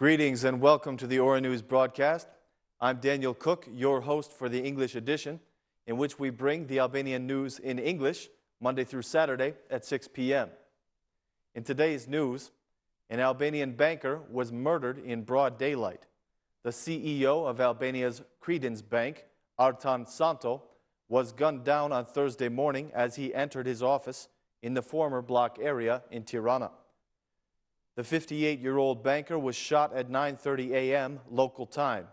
Greetings and welcome to the Aura News broadcast. I'm Daniel Cook, your host for the English edition, in which we bring the Albanian news in English Monday through Saturday at 6 p.m. In today's news, an Albanian banker was murdered in broad daylight. The CEO of Albania's Credibank, Anton Santo, was gunned down on Thursday morning as he entered his office in the former block area in Tirana. The 58-year-old banker was shot at 9:30 a.m. local time,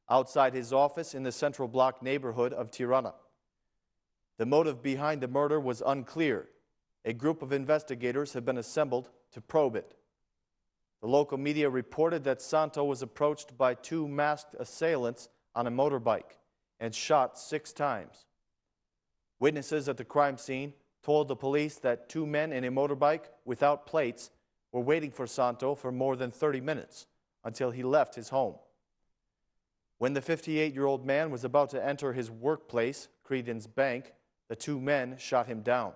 outside his office in the central block neighborhood of Tirana. The motive behind the murder was unclear. A group of investigators have been assembled to probe it. The local media reported that Santo was approached by two masked assailants on a motorbike and shot 6 times. Witnesses at the crime scene told the police that 2 men in a motorbike without plates were waiting for Santo for more than 30 minutes until he left his home. When the 58-year-old man was about to enter his workplace, Credibank, the 2 men shot him down.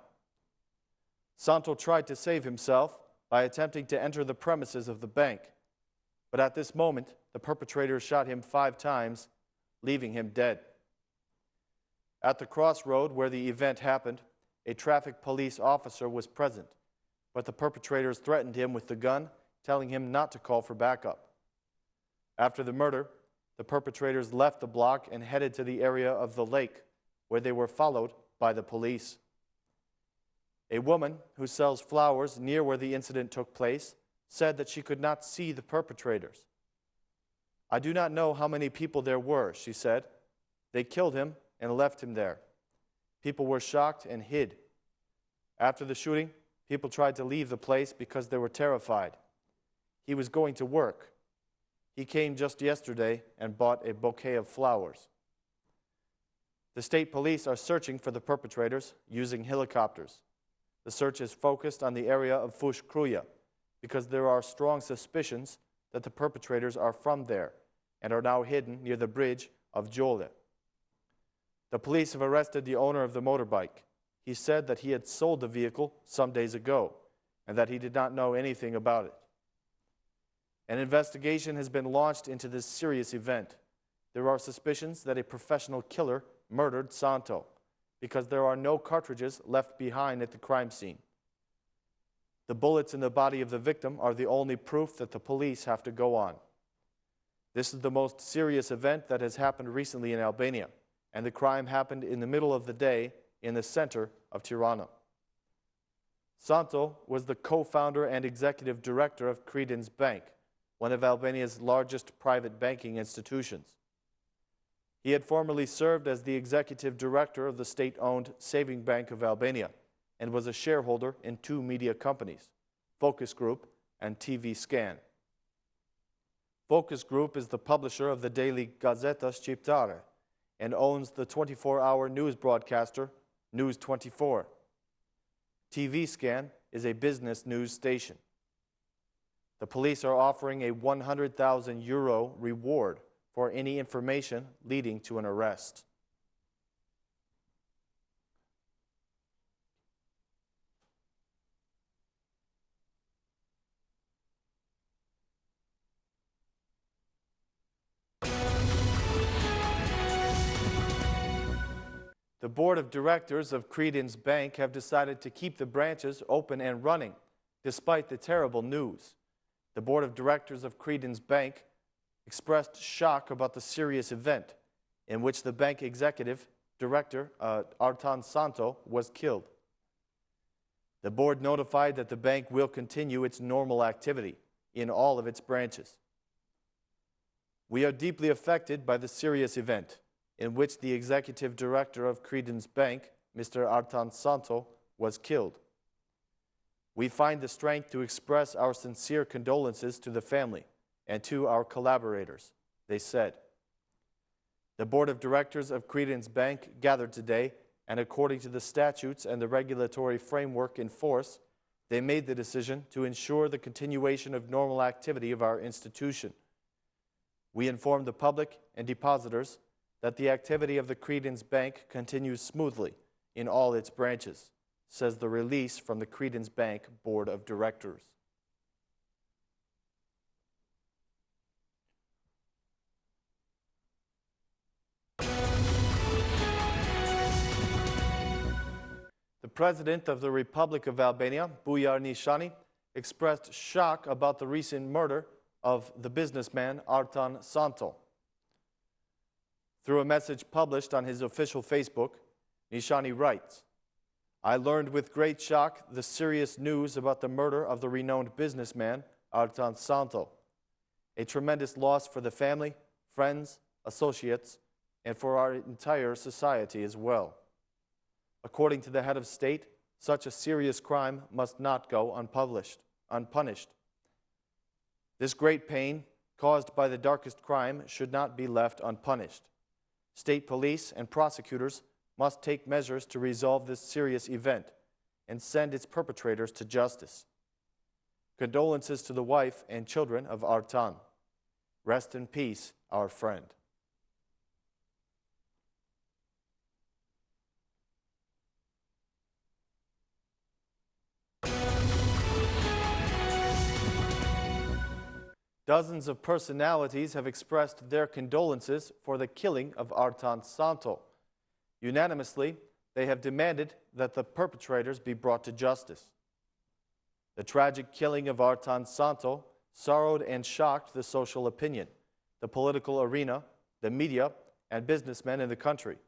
Santo tried to save himself by attempting to enter the premises of the bank, but at this moment, the perpetrator shot him 5 times, leaving him dead. At the crossroad where the event happened, a traffic police officer was present, but the perpetrators threatened him with the gun, telling him not to call for backup. After the murder, the perpetrators left the block and headed to the area of the lake, where they were followed by the police. A woman who sells flowers near where the incident took place said that she could not see the perpetrators. "I do not know how many people there were," she said. "They killed him and left him there. People were shocked and hid. After the shooting, people tried to leave the place because they were terrified. He was going to work. He came just yesterday and bought a bouquet of flowers." The state police are searching for the perpetrators using helicopters. The search is focused on the area of Fush Kruja because there are strong suspicions that the perpetrators are from there and are now hidden near the bridge of Gjole. The police have arrested the owner of the motorbike. He said that he had sold the vehicle some days ago and that he did not know anything about it. An investigation has been launched into this serious event. There are suspicions that a professional killer murdered Santo because there are no cartridges left behind at the crime scene. The bullets in the body of the victim are the only proof that the police have to go on. This is the most serious event that has happened recently in Albania, and the crime happened in the middle of the day in the center of Tirana. Santo was the co-founder and executive director of Credibank, one of Albania's largest private banking institutions. He had formerly served as the executive director of the state-owned Saving Bank of Albania and was a shareholder in 2 media companies, Focus Group and TV Scan. Focus Group is the publisher of the daily Gazeta Shqiptare and owns the 24-hour news broadcaster News 24. TV Scan is a business news station. The police are offering a €100,000 reward for any information leading to an arrest. The board of directors of Credibank have decided to keep the branches open and running, despite the terrible news. The board of directors of Credibank expressed shock about the serious event in which the bank executive director, Anton Santo, was killed. The board notified that the bank will continue its normal activity in all of its branches. "We are deeply affected by the serious event in which the executive director of Credibank, Mr. Anton Santo, was killed. We find the strength to express our sincere condolences to the family and to our collaborators," they said. The board of directors of Credibank gathered today, and according to the statutes and the regulatory framework in force, they made the decision to ensure the continuation of normal activity of our institution. "We inform the public and depositors that the activity of the Credibank continues smoothly in all its branches," says the release from the Credibank Board of Directors. President of the Republic of Albania, Bujar Nishani, expressed shock about the recent murder of the businessman Anton Santo. Through a message published on his official Facebook, Nishani writes, "I learned with great shock the serious news about the murder of the renowned businessman Anton Santo. A tremendous loss for the family, friends, associates, and for our entire society as well. According to the head of state, such a serious crime must not go unpunished. This great pain caused by the darkest crime should not be left unpunished. State police and prosecutors must take measures to resolve this serious event and send its perpetrators to justice. Condolences to the wife and children of Anton. Rest in peace, our friend." Dozens of personalities have expressed their condolences for the killing of Anton Santo. Unanimously, they have demanded that the perpetrators be brought to justice. The tragic killing of Anton Santo sorrowed and shocked the social opinion, the political arena, the media, and businessmen in the country,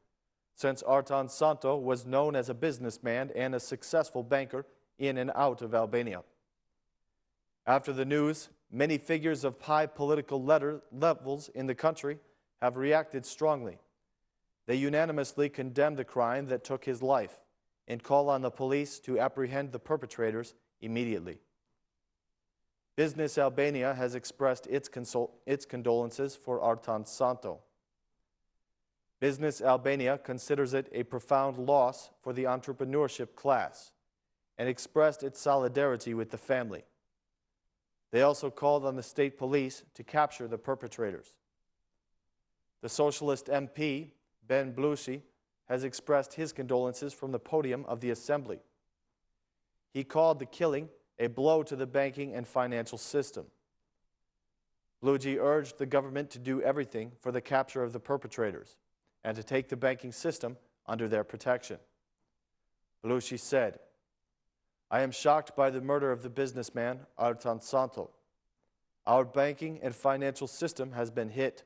since Anton Santo was known as a businessman and a successful banker in and out of Albania. After the news, many figures of high political levels in the country have reacted strongly. They unanimously condemn the crime that took his life and call on the police to apprehend the perpetrators immediately. Business Albania has expressed its condolences for Anton Santo. Business Albania considers it a profound loss for the entrepreneurship class and expressed its solidarity with the family. They also called on the state police to capture the perpetrators. The socialist MP, Ben Blushi, has expressed his condolences from the podium of the assembly. He called the killing a blow to the banking and financial system. Bluji urged the government to do everything for the capture of the perpetrators and to take the banking system under their protection. Blushi said, "I am shocked by the murder of the businessman Anton Santo. Our banking and financial system has been hit.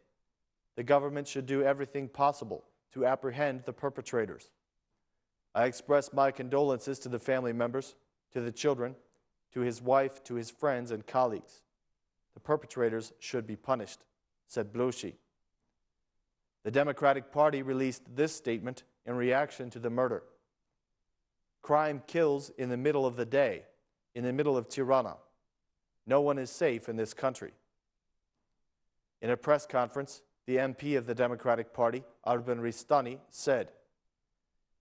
The government should do everything possible to apprehend the perpetrators. I express my condolences to the family members, to the children, to his wife, to his friends and colleagues. The perpetrators should be punished," said Blushi. The Democratic Party released this statement in reaction to the murder. "Crime kills in the middle of the day, in the middle of Tirana. No one is safe in this country." In a press conference, the MP of the Democratic Party, Arben Ristani, said,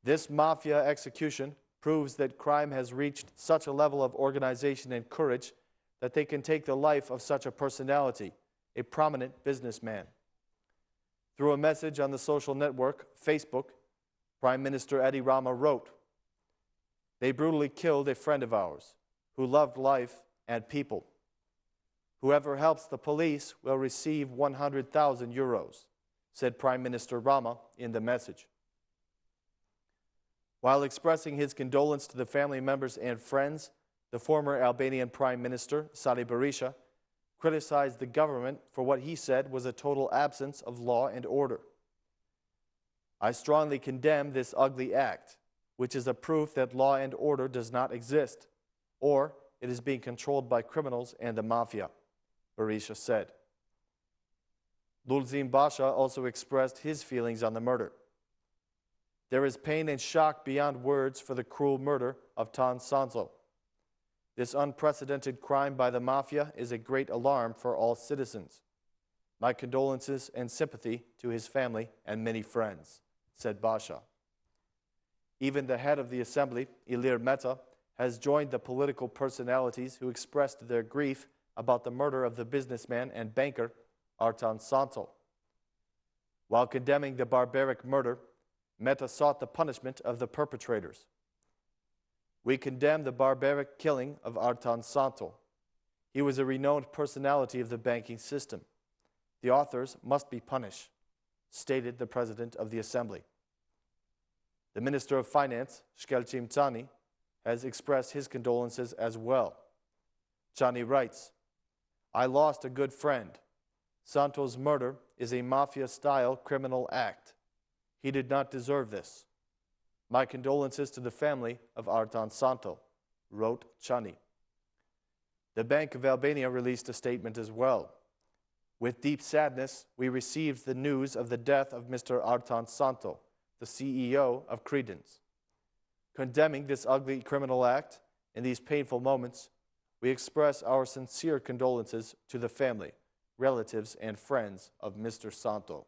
"This mafia execution proves that crime has reached such a level of organization and courage that they can take the life of such a personality, a prominent businessman." Through a message on the social network Facebook, Prime Minister Edi Rama wrote, "They brutally killed a friend of ours who loved life and people. Whoever helps the police will receive 100,000 euros, said Prime Minister Rama in the message. While expressing his condolence to the family members and friends, the former Albanian Prime Minister, Sali Berisha, criticized the government for what he said was a total absence of law and order. "I strongly condemn this ugly act, which is a proof that law and order does not exist, or it is being controlled by criminals and the mafia," Berisha said. Lulzim Basha also expressed his feelings on the murder. "There is pain and shock beyond words for the cruel murder of Anton Santo. This unprecedented crime by the mafia is a great alarm for all citizens. My condolences and sympathy to his family and many friends," said Basha. Even the head of the assembly, Ilir Meta, has joined the political personalities who expressed their grief about the murder of the businessman and banker, Anton Santo. While condemning the barbaric murder, Meta sought the punishment of the perpetrators. "We condemn the barbaric killing of Anton Santo. He was a renowned personality of the banking system. The authors must be punished," stated the president of the assembly. The Minister of Finance, Shkelqim Çani, has expressed his condolences as well. Çani writes, "I lost a good friend. Santo's murder is a mafia-style criminal act. He did not deserve this. My condolences to the family of Anton Santo," wrote Çani. The Bank of Albania released a statement as well. "With deep sadness, we received the news of the death of Mr. Anton Santo, the CEO of Credibank. Condemning this ugly criminal act in these painful moments, we express our sincere condolences to the family, relatives, and friends of Mr. Santo."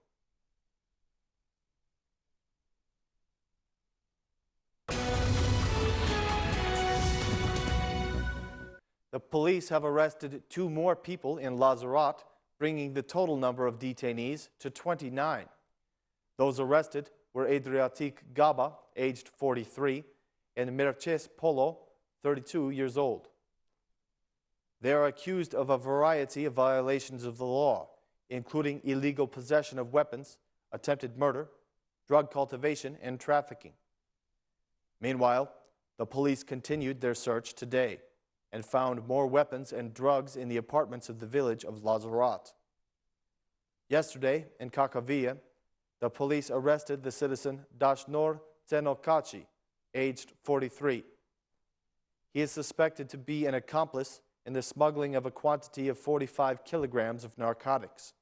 The police have arrested 2 more people in Lazarat, bringing the total number of detainees to 29. Those arrested were Adriatic Gaba, aged 43, and Mirces Polo, 32 years old. They are accused of a variety of violations of the law, including illegal possession of weapons, attempted murder, drug cultivation, and trafficking. Meanwhile, the police continued their search today and found more weapons and drugs in the apartments of the village of Lazarat. Yesterday, in Kakavia, the police arrested the citizen Dashnor Tsenokachi, aged 43. He is suspected to be an accomplice in the smuggling of a quantity of 45 kilograms of narcotics.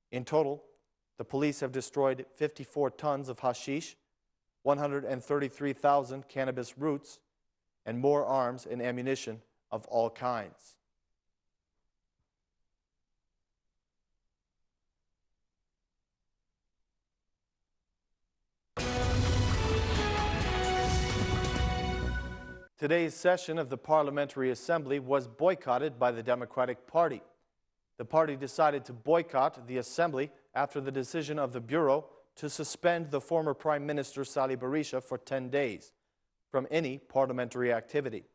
In total, the police have destroyed 54 tons of hashish, 133,000 cannabis roots, and more arms and ammunition of all kinds. Today's session of the Parliamentary Assembly was boycotted by the Democratic Party. The party decided to boycott the Assembly after the decision of the Bureau to suspend the former Prime Minister Sali Berisha for 10 days from any parliamentary activity.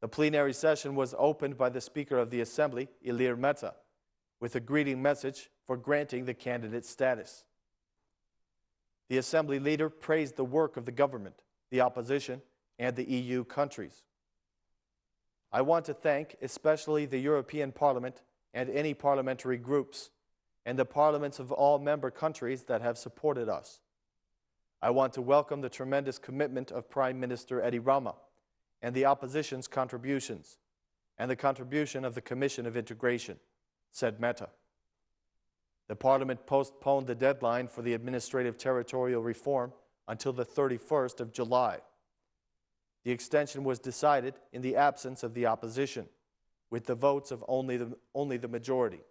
The plenary session was opened by the Speaker of the Assembly, Ilir Meta, with a greeting message for granting the candidate status. The Assembly leader praised the work of the government, the opposition, and the EU countries. "I want to thank especially the European Parliament and any parliamentary groups, and the parliaments of all member countries that have supported us. I want to welcome the tremendous commitment of Prime Minister Edi Rama and the opposition's contributions, and the contribution of the Commission of Integration," said Meta. The Parliament postponed the deadline for the administrative territorial reform until the 31st of July. The extension was decided in the absence of the opposition, with the votes of only the majority.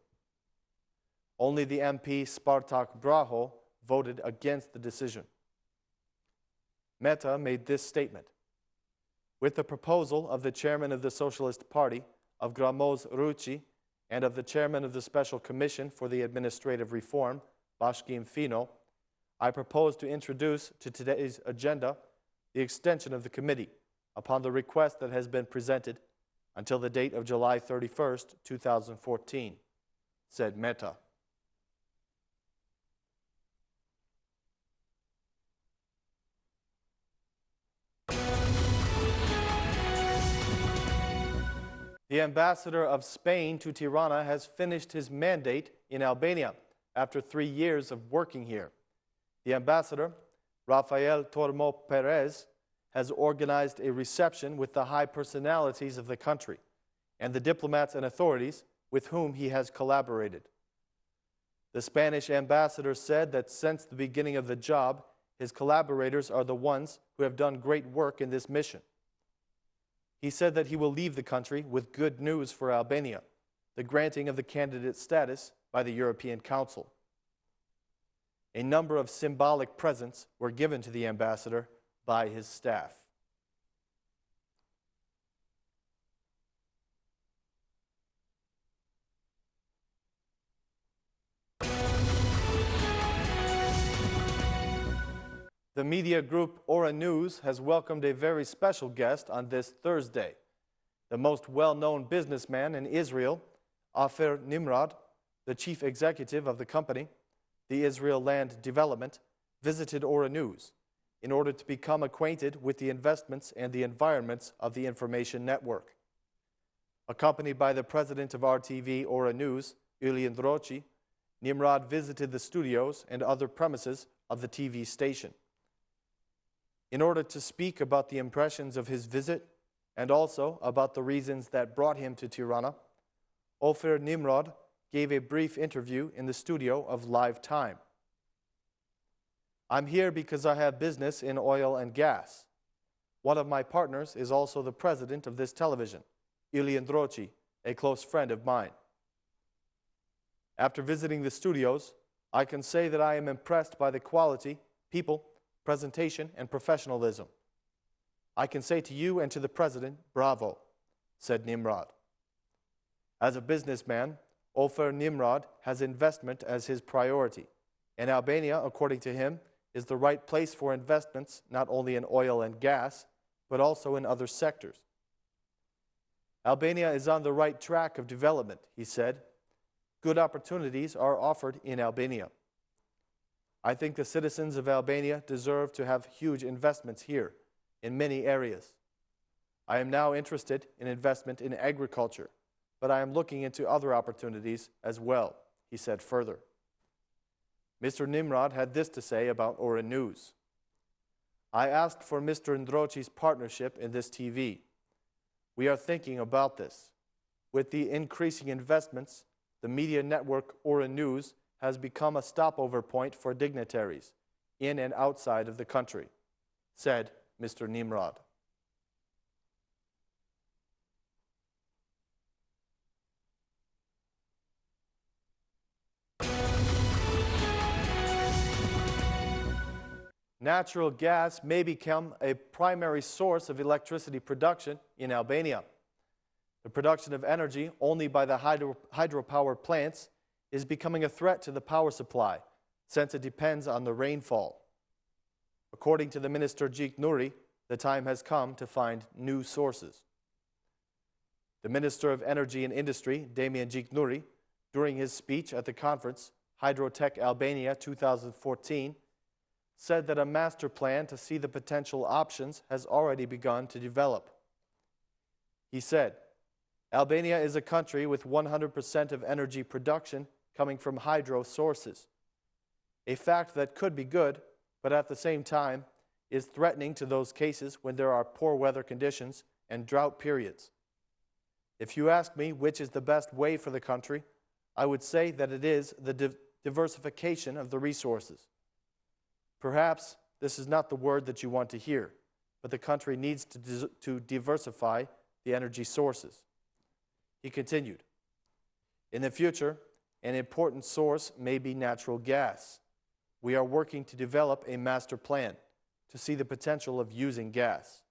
Only the MP Spartak Braho voted against the decision. Meta made this statement: "With the proposal of the chairman of the Socialist Party, of Gramoz Ruci, and of the chairman of the Special Commission for the Administrative Reform, Bashkim Fino, I propose to introduce to today's agenda the extension of the committee upon the request that has been presented until the date of July 31st, 2014, said Meta. The ambassador of Spain to Tirana has finished his mandate in Albania after 3 years of working here. The ambassador, Rafael Tormo Perez, has organized a reception with the high personalities of the country and the diplomats and authorities with whom he has collaborated. The Spanish ambassador said that since the beginning of the job, his collaborators are the ones who have done great work in this mission. He said that he will leave the country with good news for Albania, the granting of the candidate status by the European Council. A number of symbolic presents were given to the ambassador by his staff. The media group Ora News has welcomed a very special guest on this Thursday. The most well-known businessman in Israel, Fer Nimrod, the chief executive of the company, the Israel Land Development, visited Ora News in order to become acquainted with the investments and the environments of the information network. Accompanied by the president of RTV Ora News, Iulian Droci, Nimrod visited the studios and other premises of the TV station. In order to speak about the impressions of his visit and also about the reasons that brought him to Tirana, Fer Nimrod gave a brief interview in the studio of Live Time. I'm here because I have business in oil and gas. One of my partners is also the president of this television, Iulian Droci, a close friend of mine. After visiting the studios, I can say that I am impressed by the quality, people, presentation, and professionalism. I can say to you and to the president, bravo, said Nimrod. As a businessman, Fer Nimrod has investment as his priority, and Albania, according to him, is the right place for investments not only in oil and gas, but also in other sectors. Albania is on the right track of development, he said. Good opportunities are offered in Albania. I think the citizens of Albania deserve to have huge investments here in many areas. I am now interested in investment in agriculture, but I am looking into other opportunities as well, he said further. Mr. Nimrod had this to say about Ora News. I asked for Mr. Ndroci's partnership in this TV. We are thinking about this. With the increasing investments, the media network Ora News has become a stopover point for dignitaries in and outside of the country, said Mr. Nimrod. Natural gas may become a primary source of electricity production in Albania. The production of energy only by the hydropower plants is becoming a threat to the power supply, since it depends on the rainfall. According to the minister Gjik Nuri, the time has come to find new sources. The Minister of Energy and Industry, Damian Gjik Nuri, during his speech at the conference, Hydrotech Albania 2014, said that a master plan to see the potential options has already begun to develop. He said, Albania is a country with 100% of energy production coming from hydro sources, a fact that could be good, but at the same time is threatening to those cases when there are poor weather conditions and drought periods. If you ask me which is the best way for the country, I would say that it is the diversification of the resources. Perhaps this is not the word that you want to hear, but the country needs to diversify the energy sources. He continued, in the future, an important source may be natural gas. We are working to develop a master plan to see the potential of using gas.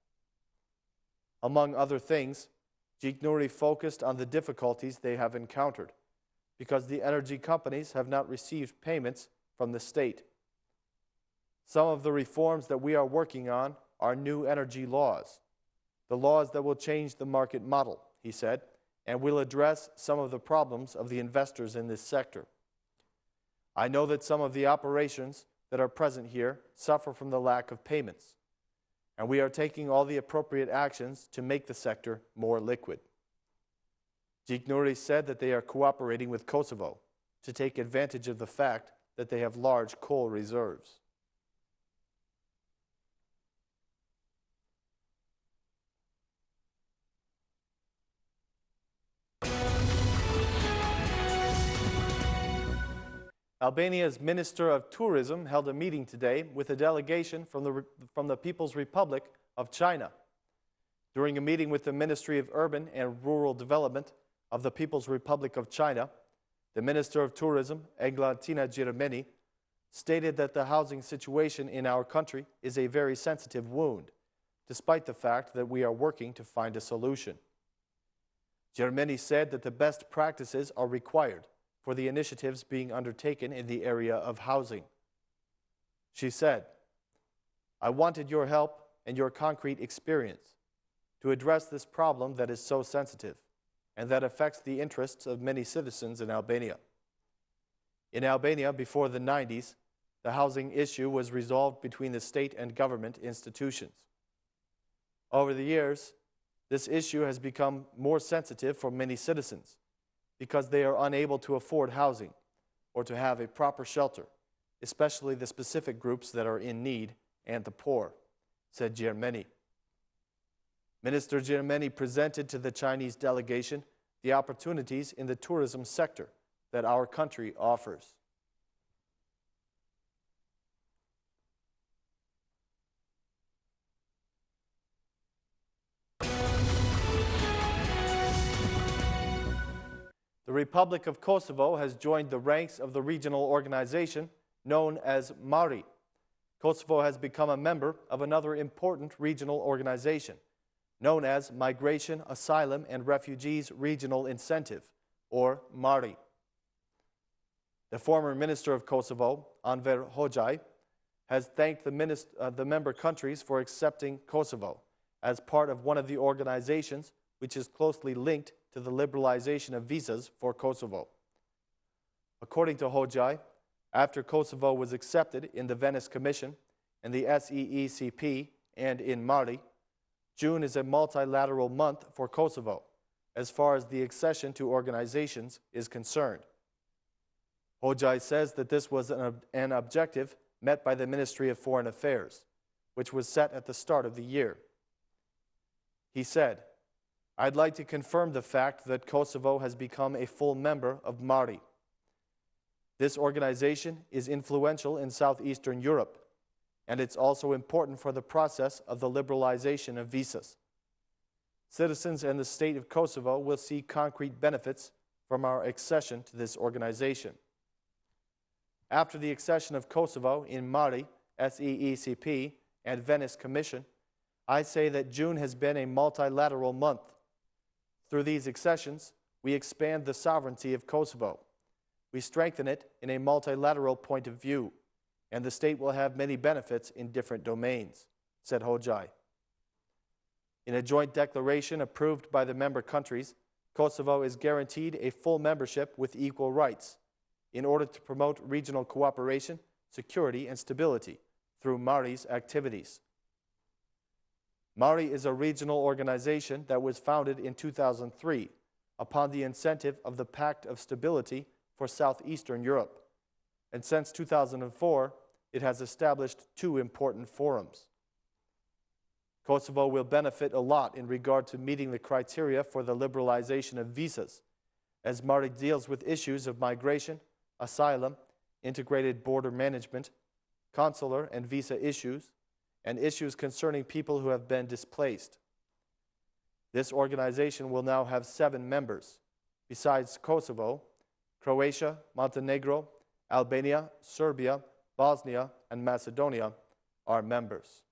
Among other things, Gjik Nuri focused on the difficulties they have encountered because the energy companies have not received payments from the state. Some of the reforms that we are working on are new energy laws, the laws that will change the market model, he said, and will address some of the problems of the investors in this sector. I know that some of the operations that are present here suffer from the lack of payments, and we are taking all the appropriate actions to make the sector more liquid. Gjik Nuri said that they are cooperating with Kosovo to take advantage of the fact that they have large coal reserves. Albania's Minister of Tourism held a meeting today with a delegation from the People's Republic of China. During a meeting with the Ministry of Urban and Rural Development of the People's Republic of China, the Minister of Tourism, Eglantina Giremeni, stated that the housing situation in our country is a very sensitive wound, despite the fact that we are working to find a solution. Giremeni said that the best practices are required for the initiatives being undertaken in the area of housing. She said, I wanted your help and your concrete experience to address this problem that is so sensitive and that affects the interests of many citizens in Albania. In Albania, before the 90s, the housing issue was resolved between the state and government institutions. Over the years, this issue has become more sensitive for many citizens because they are unable to afford housing or to have a proper shelter, especially the specific groups that are in need and the poor, said Germany. Minister Germany presented to the Chinese delegation the opportunities in the tourism sector that our country offers. The Republic of Kosovo has joined the ranks of the regional organization known as MARI. Kosovo has become a member of another important regional organization known as Migration, Asylum, and Refugees Regional Incentive, or MARI. The former minister of Kosovo, Enver Hoxha, has thanked the member countries for accepting Kosovo as part of one of the organizations which is closely linked to the liberalization of visas for Kosovo. According to Hoxha, after Kosovo was accepted in the Venice Commission, in the SEECP, and in MARI, June is a multilateral month for Kosovo as far as the accession to organizations is concerned. Hoxha says that this was an objective met by the Ministry of Foreign Affairs, which was set at the start of the year. He said, "I'd like to confirm the fact that Kosovo has become a full member of MARI. This organization is influential in Southeastern Europe, and it's also important for the process of the liberalization of visas. Citizens and the state of Kosovo will see concrete benefits from our accession to this organization." After the accession of Kosovo in MARI, SEECP, and Venice Commission, I say that June has been a multilateral month. Through these accessions, we expand the sovereignty of Kosovo. We strengthen it in a multilateral point of view, and the state will have many benefits in different domains, said Hoxha. In a joint declaration approved by the member countries, Kosovo is guaranteed a full membership with equal rights in order to promote regional cooperation, security, and stability through MARI's activities. MARI is a regional organization that was founded in 2003 upon the incentive of the Pact of Stability for Southeastern Europe, and since 2004, it has established two important forums. Kosovo will benefit a lot in regard to meeting the criteria for the liberalization of visas, as MARI deals with issues of migration, asylum, integrated border management, consular and visa issues, and issues concerning people who have been displaced. This organization will now have 7 members. Besides Kosovo, Croatia, Montenegro, Albania, Serbia, Bosnia, and Macedonia are members.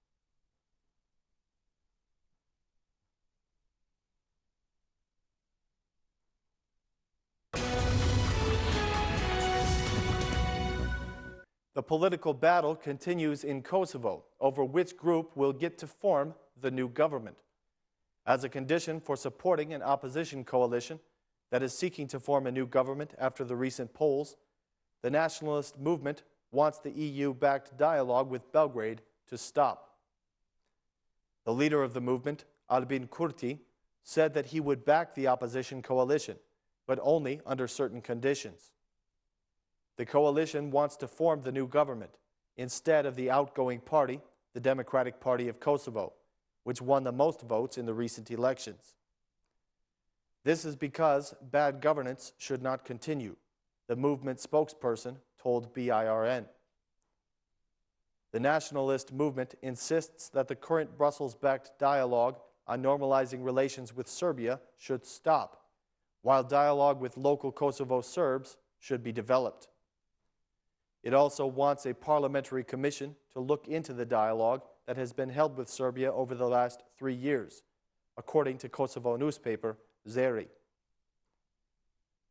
The political battle continues in Kosovo over which group will get to form the new government. As a condition for supporting an opposition coalition that is seeking to form a new government after the recent polls, the nationalist movement wants the EU-backed dialogue with Belgrade to stop. The leader of the movement, Albin Kurti, said that he would back the opposition coalition, but only under certain conditions. The coalition wants to form the new government instead of the outgoing party, the Democratic Party of Kosovo, which won the most votes in the recent elections. This is because bad governance should not continue, the movement spokesperson told BIRN. The nationalist movement insists that the current Brussels-backed dialogue on normalizing relations with Serbia should stop, while dialogue with local Kosovo Serbs should be developed. It also wants a parliamentary commission to look into the dialogue that has been held with Serbia over the last 3 years, according to Kosovo newspaper Zeri.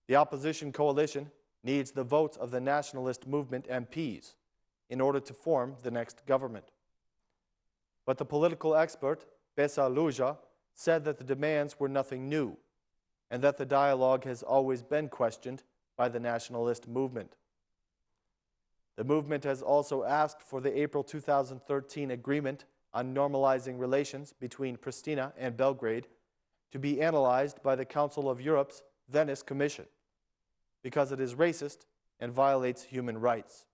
The opposition coalition needs the votes of the nationalist movement MPs in order to form the next government. But the political expert, Besa Luja, said that the demands were nothing new and that the dialogue has always been questioned by the nationalist movement. The movement has also asked for the April 2013 agreement on normalizing relations between Pristina and Belgrade to be analyzed by the Council of Europe's Venice Commission because it is racist and violates human rights.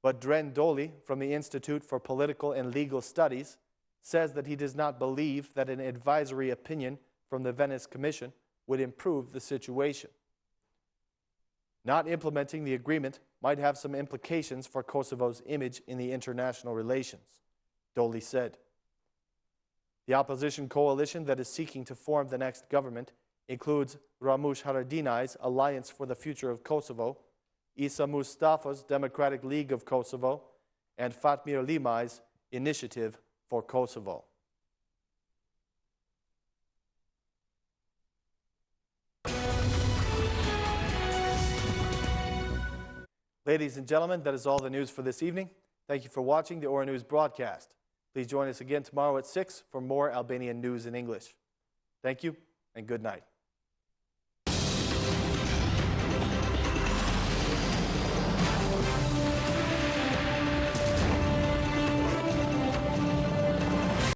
But Dren Doli from the Institute for Political and Legal Studies says that he does not believe that an advisory opinion from the Venice Commission would improve the situation. Not implementing the agreement might have some implications for Kosovo's image in the international relations, Doli said. The opposition coalition that is seeking to form the next government includes Ramush Haradinaj's Alliance for the Future of Kosovo, Isa Mustafa's Democratic League of Kosovo, and Fatmir Limaj's Initiative for Kosovo. Ladies and gentlemen, that is all the news for this evening. Thank you for watching the Ora News broadcast. Please join us again tomorrow at 6 for more Albanian news in English. Thank you and good night.